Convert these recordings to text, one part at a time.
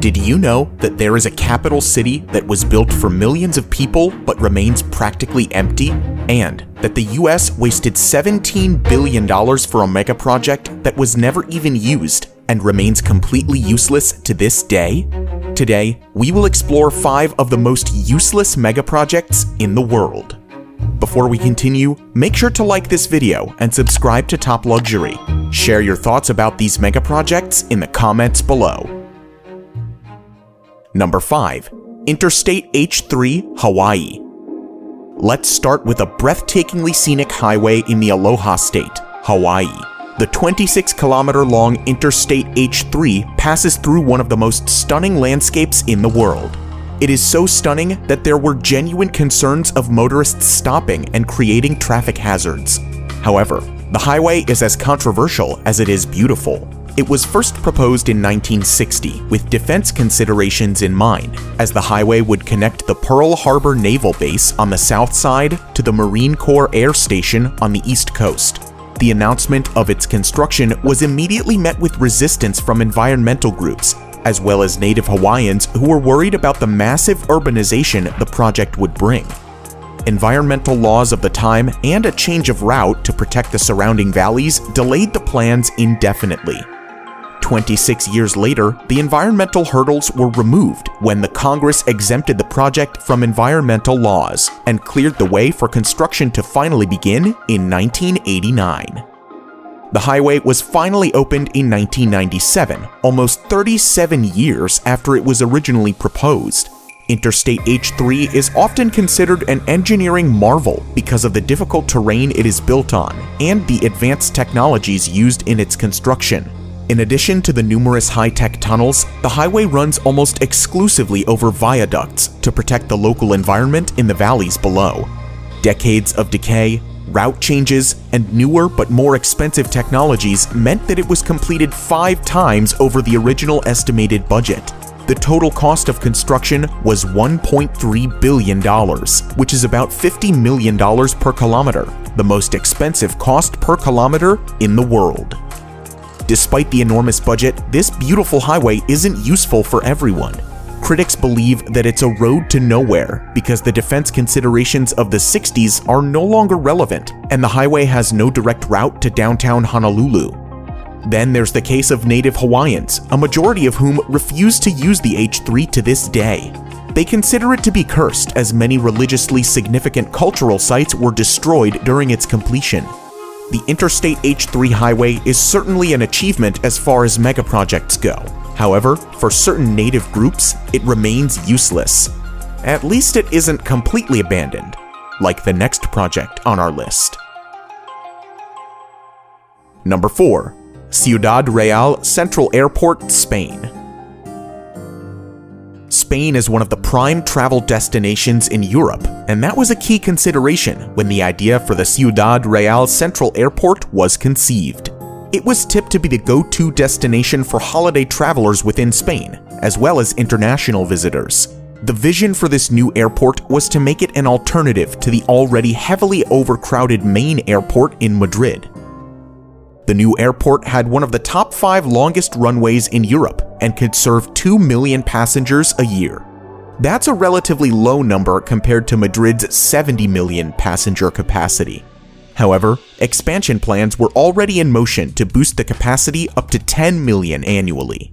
Did you know that there is a capital city that was built for millions of people but remains practically empty? And that the US wasted $17 billion for a megaproject that was never even used and remains completely useless to this day? Today, we will explore 5 of the most useless megaprojects in the world. Before we continue, make sure to like this video and subscribe to Top Luxury. Share your thoughts about these megaprojects in the comments below. Number 5. Interstate H-3, Hawaii. Let's start with a breathtakingly scenic highway in the Aloha State, Hawaii. The 26-kilometer-long Interstate H-3 passes through one of the most stunning landscapes in the world. It is so stunning that there were genuine concerns of motorists stopping and creating traffic hazards. However, the highway is as controversial as it is beautiful. It was first proposed in 1960 with defense considerations in mind, as the highway would connect the Pearl Harbor Naval Base on the south side to the Marine Corps Air Station on the east coast. The announcement of its construction was immediately met with resistance from environmental groups, as well as native Hawaiians who were worried about the massive urbanization the project would bring. Environmental laws of the time and a change of route to protect the surrounding valleys delayed the plans indefinitely. 26 years later, the environmental hurdles were removed when the Congress exempted the project from environmental laws and cleared the way for construction to finally begin in 1989. The highway was finally opened in 1997, almost 37 years after it was originally proposed. Interstate H-3 is often considered an engineering marvel because of the difficult terrain it is built on and the advanced technologies used in its construction. In addition to the numerous high-tech tunnels, the highway runs almost exclusively over viaducts to protect the local environment in the valleys below. Decades of decay, route changes, and newer but more expensive technologies meant that it was completed 5 times over the original estimated budget. The total cost of construction was $1.3 billion, which is about $50 million per kilometer, the most expensive cost per kilometer in the world. Despite the enormous budget, this beautiful highway isn't useful for everyone. Critics believe that it's a road to nowhere because the defense considerations of the 60s are no longer relevant, and the highway has no direct route to downtown Honolulu. Then there's the case of native Hawaiians, a majority of whom refuse to use the H-3 to this day. They consider it to be cursed, as many religiously significant cultural sites were destroyed during its completion. The Interstate H-3 highway is certainly an achievement as far as megaprojects go. However, for certain native groups, it remains useless. At least it isn't completely abandoned, like the next project on our list. Number 4. Ciudad Real Central Airport, Spain. Spain is one of the prime travel destinations in Europe, and that was a key consideration when the idea for the Ciudad Real Central Airport was conceived. It was tipped to be the go-to destination for holiday travelers within Spain, as well as international visitors. The vision for this new airport was to make it an alternative to the already heavily overcrowded main airport in Madrid. The new airport had one of the top 5 longest runways in Europe and could serve 2 million passengers a year. That's a relatively low number compared to Madrid's 70 million passenger capacity. However, expansion plans were already in motion to boost the capacity up to 10 million annually.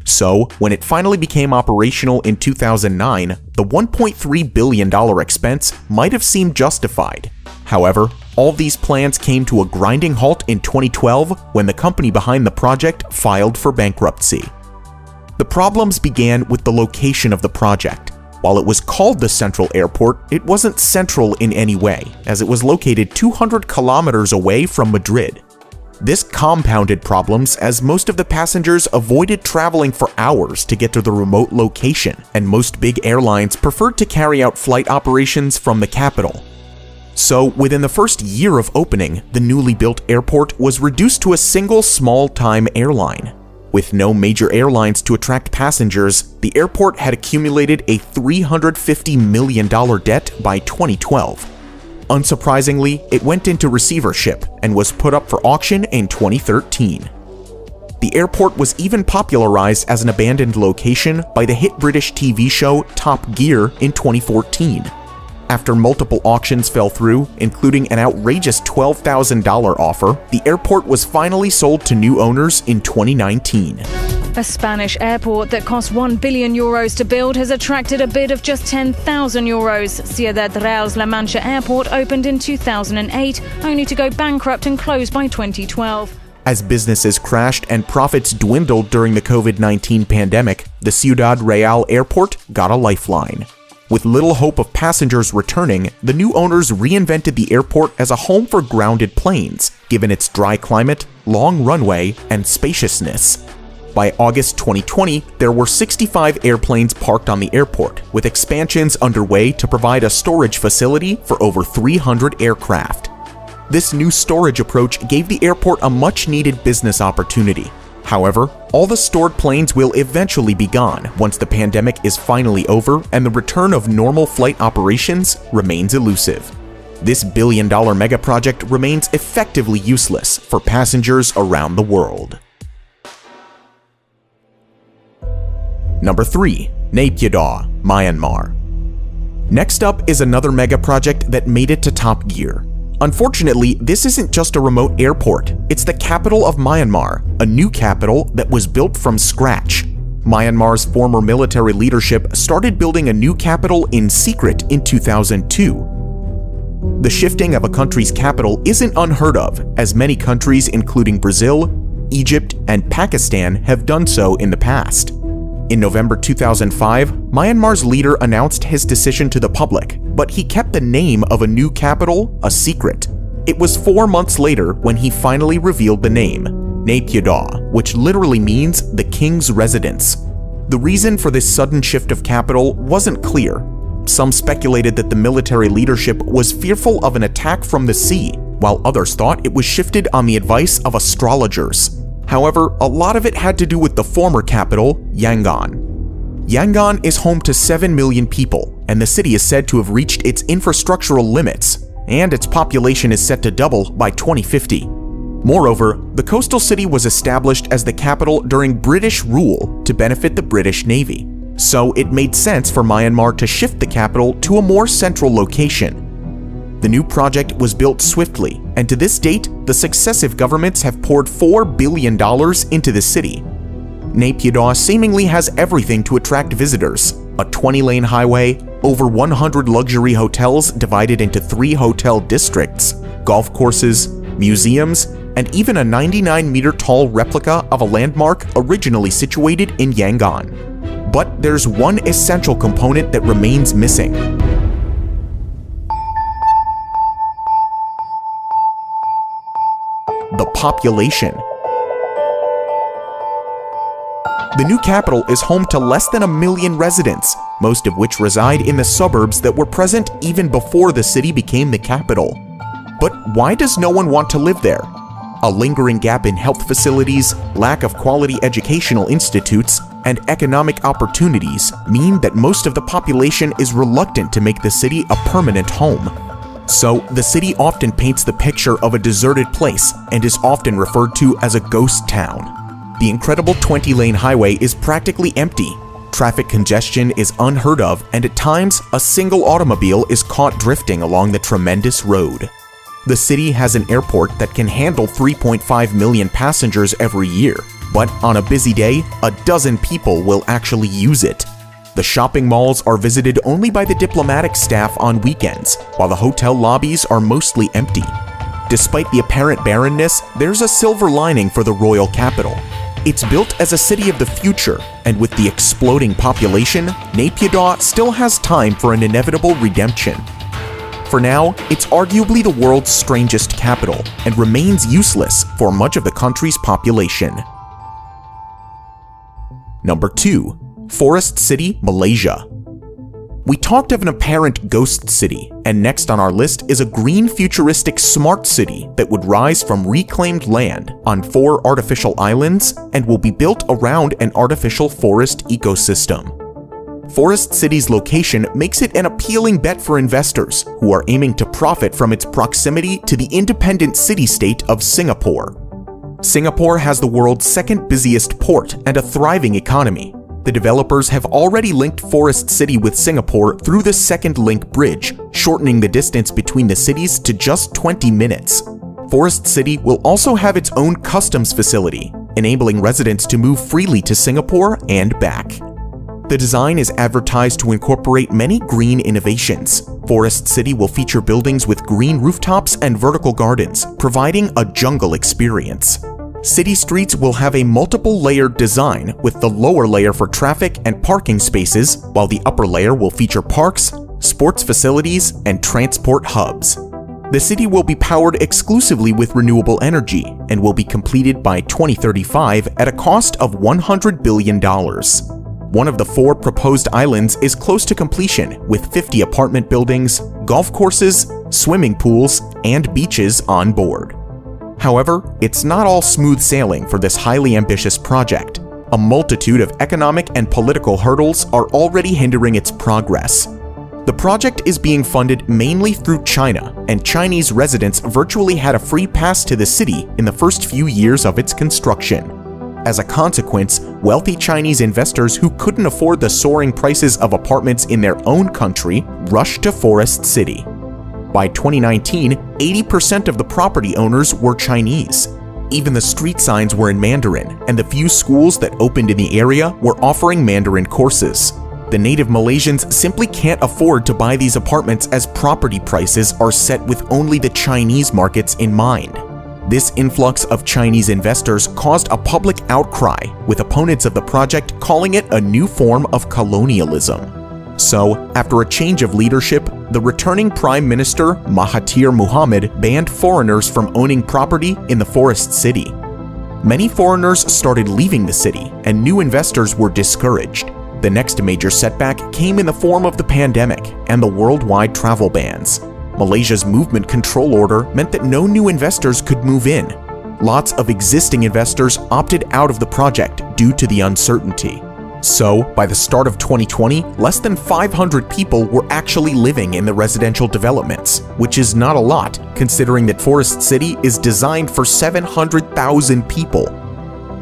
So, when it finally became operational in 2009, the $1.3 billion expense might have seemed justified. However, all these plans came to a grinding halt in 2012 when the company behind the project filed for bankruptcy. The problems began with the location of the project. While it was called the Central Airport, it wasn't central in any way, as it was located 200 kilometers away from Madrid. This compounded problems as most of the passengers avoided traveling for hours to get to the remote location, and most big airlines preferred to carry out flight operations from the capital. So, within the first year of opening, the newly built airport was reduced to a single small-time airline. With no major airlines to attract passengers, the airport had accumulated a $350 million debt by 2012. Unsurprisingly, it went into receivership and was put up for auction in 2013. The airport was even popularized as an abandoned location by the hit British TV show Top Gear in 2014. After multiple auctions fell through, including an outrageous $12,000 offer, the airport was finally sold to new owners in 2019. A Spanish airport that cost €1 billion to build has attracted a bid of just €10,000. Ciudad Real's La Mancha Airport opened in 2008, only to go bankrupt and close by 2012. As businesses crashed and profits dwindled during the COVID-19 pandemic, the Ciudad Real Airport got a lifeline. With little hope of passengers returning, the new owners reinvented the airport as a home for grounded planes, given its dry climate, long runway, and spaciousness. By August 2020, there were 65 airplanes parked on the airport, with expansions underway to provide a storage facility for over 300 aircraft. This new storage approach gave the airport a much-needed business opportunity. However, all the stored planes will eventually be gone once the pandemic is finally over and the return of normal flight operations remains elusive. This billion-dollar megaproject remains effectively useless for passengers around the world. Number 3. Naypyidaw, Myanmar. Next up is another megaproject that made it to Top Gear. Unfortunately, this isn't just a remote airport, it's the capital of Myanmar, a new capital that was built from scratch. Myanmar's former military leadership started building a new capital in secret in 2002. The shifting of a country's capital isn't unheard of, as many countries including Brazil, Egypt, and Pakistan have done so in the past. In November 2005, Myanmar's leader announced his decision to the public, but he kept the name of a new capital a secret. It was 4 months later when he finally revealed the name, Naypyidaw, which literally means the king's residence. The reason for this sudden shift of capital wasn't clear. Some speculated that the military leadership was fearful of an attack from the sea, while others thought it was shifted on the advice of astrologers. However, a lot of it had to do with the former capital, Yangon. Yangon is home to 7 million people, and the city is said to have reached its infrastructural limits, and its population is set to double by 2050. Moreover, the coastal city was established as the capital during British rule to benefit the British Navy, so it made sense for Myanmar to shift the capital to a more central location. The new project was built swiftly, and to this date, the successive governments have poured $4 billion into the city. Naypyidaw seemingly has everything to attract visitors: a 20-lane highway, over 100 luxury hotels divided into 3 hotel districts, golf courses, museums, and even a 99-meter-tall replica of a landmark originally situated in Yangon. But there's one essential component that remains missing: the population. The new capital is home to less than 1 million residents, most of which reside in the suburbs that were present even before the city became the capital. But why does no one want to live there? A lingering gap in health facilities, lack of quality educational institutes, and economic opportunities mean that most of the population is reluctant to make the city a permanent home. So, the city often paints the picture of a deserted place and is often referred to as a ghost town. The incredible 20-lane highway is practically empty. Traffic congestion is unheard of, and at times, a single automobile is caught drifting along the tremendous road. The city has an airport that can handle 3.5 million passengers every year, but on a busy day, a dozen people will actually use it. The shopping malls are visited only by the diplomatic staff on weekends, while the hotel lobbies are mostly empty. Despite the apparent barrenness, there's a silver lining for the royal capital. It's built as a city of the future, and with the exploding population, Naypyidaw still has time for an inevitable redemption. For now, it's arguably the world's strangest capital, and remains useless for much of the country's population. Number 2. Forest City, Malaysia. We talked of an apparent ghost city, and next on our list is a green futuristic smart city that would rise from reclaimed land on 4 artificial islands and will be built around an artificial forest ecosystem. Forest City's location makes it an appealing bet for investors who are aiming to profit from its proximity to the independent city-state of Singapore. Singapore has the world's second busiest port and a thriving economy. The developers have already linked Forest City with Singapore through the Second Link Bridge, shortening the distance between the cities to just 20 minutes. Forest City will also have its own customs facility, enabling residents to move freely to Singapore and back. The design is advertised to incorporate many green innovations. Forest City will feature buildings with green rooftops and vertical gardens, providing a jungle experience. City streets will have a multiple-layered design with the lower layer for traffic and parking spaces, while the upper layer will feature parks, sports facilities, and transport hubs. The city will be powered exclusively with renewable energy and will be completed by 2035 at a cost of $100 billion. One of the 4 proposed islands is close to completion, with 50 apartment buildings, golf courses, swimming pools, and beaches on board. However, it's not all smooth sailing for this highly ambitious project. A multitude of economic and political hurdles are already hindering its progress. The project is being funded mainly through China, and Chinese residents virtually had a free pass to the city in the first few years of its construction. As a consequence, wealthy Chinese investors who couldn't afford the soaring prices of apartments in their own country rushed to Forest City. By 2019, 80% of the property owners were Chinese. Even the street signs were in Mandarin, and the few schools that opened in the area were offering Mandarin courses. The native Malaysians simply can't afford to buy these apartments as property prices are set with only the Chinese markets in mind. This influx of Chinese investors caused a public outcry, with opponents of the project calling it a new form of colonialism. So, after a change of leadership, the returning Prime Minister Mahathir Mohamad banned foreigners from owning property in the Forest City. Many foreigners started leaving the city, and new investors were discouraged. The next major setback came in the form of the pandemic and the worldwide travel bans. Malaysia's movement control order meant that no new investors could move in. Lots of existing investors opted out of the project due to the uncertainty. So, by the start of 2020, less than 500 people were actually living in the residential developments, which is not a lot, considering that Forest City is designed for 700,000 people.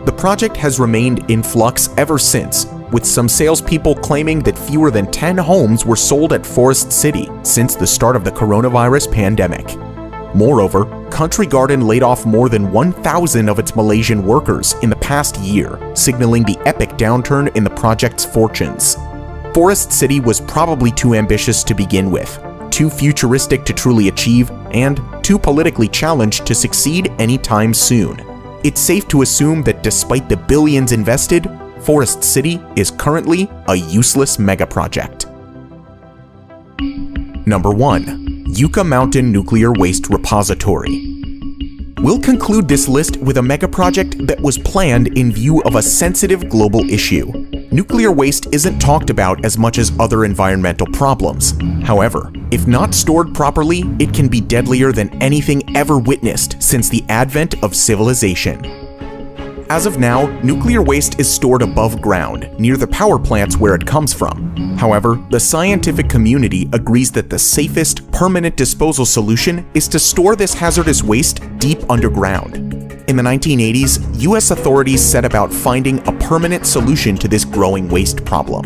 The project has remained in flux ever since, with some salespeople claiming that fewer than 10 homes were sold at Forest City since the start of the coronavirus pandemic. Moreover, Country Garden laid off more than 1,000 of its Malaysian workers in the past year, signaling the epic downturn in the project's fortunes. Forest City was probably too ambitious to begin with, too futuristic to truly achieve, and too politically challenged to succeed anytime soon. It's safe to assume that despite the billions invested, Forest City is currently a useless megaproject. Number 1. Yucca Mountain Nuclear Waste Repository. We'll conclude this list with a megaproject that was planned in view of a sensitive global issue. Nuclear waste isn't talked about as much as other environmental problems. However, if not stored properly, it can be deadlier than anything ever witnessed since the advent of civilization. As of now, nuclear waste is stored above ground, near the power plants where it comes from. However, the scientific community agrees that the safest, permanent disposal solution is to store this hazardous waste deep underground. In the 1980s, US authorities set about finding a permanent solution to this growing waste problem.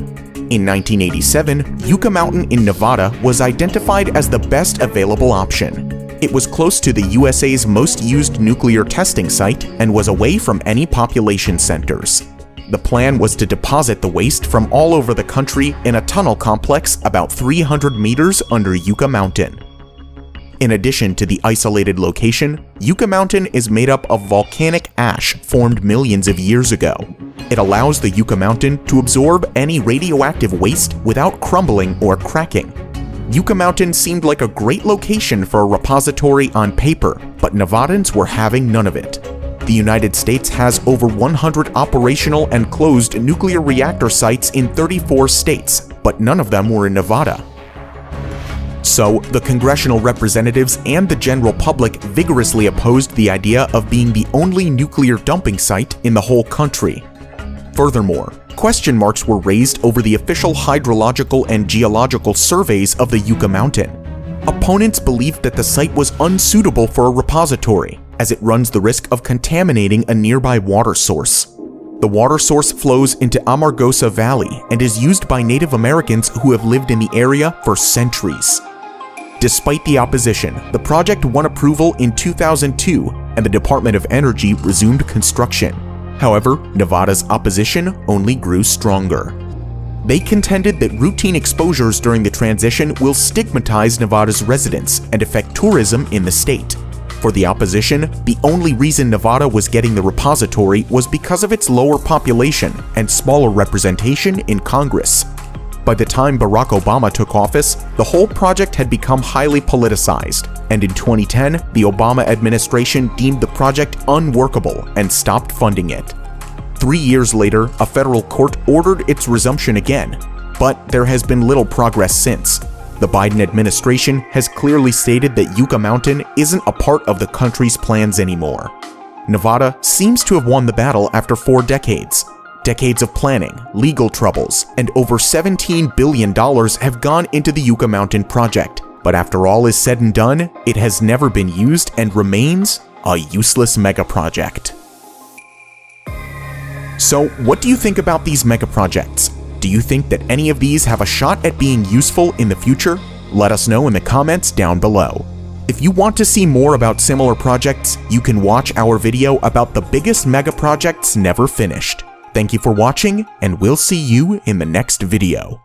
In 1987, Yucca Mountain in Nevada was identified as the best available option. It was close to the USA's most used nuclear testing site and was away from any population centers. The plan was to deposit the waste from all over the country in a tunnel complex about 300 meters under Yucca Mountain. In addition to the isolated location, Yucca Mountain is made up of volcanic ash formed millions of years ago. It allows the Yucca Mountain to absorb any radioactive waste without crumbling or cracking. Yucca Mountain seemed like a great location for a repository on paper, but Nevadans were having none of it. The United States has over 100 operational and closed nuclear reactor sites in 34 states, but none of them were in Nevada. So, the congressional representatives and the general public vigorously opposed the idea of being the only nuclear dumping site in the whole country. Furthermore, question marks were raised over the official hydrological and geological surveys of the Yucca Mountain. Opponents believed that the site was unsuitable for a repository, as it runs the risk of contaminating a nearby water source. The water source flows into Amargosa Valley and is used by Native Americans who have lived in the area for centuries. Despite the opposition, the project won approval in 2002 and the Department of Energy resumed construction. However, Nevada's opposition only grew stronger. They contended that routine exposures during the transition will stigmatize Nevada's residents and affect tourism in the state. For the opposition, the only reason Nevada was getting the repository was because of its lower population and smaller representation in Congress. By the time Barack Obama took office, the whole project had become highly politicized, and in 2010, the Obama administration deemed the project unworkable and stopped funding it. 3 years later, a federal court ordered its resumption again, but there has been little progress since. The Biden administration has clearly stated that Yucca Mountain isn't a part of the country's plans anymore. Nevada seems to have won the battle after 4 decades. Decades of planning, legal troubles, and over $17 billion have gone into the Yucca Mountain project. But after all is said and done, it has never been used and remains a useless megaproject. So, what do you think about these megaprojects? Do you think that any of these have a shot at being useful in the future? Let us know in the comments down below. If you want to see more about similar projects, you can watch our video about the biggest megaprojects never finished. Thank you for watching, and we'll see you in the next video.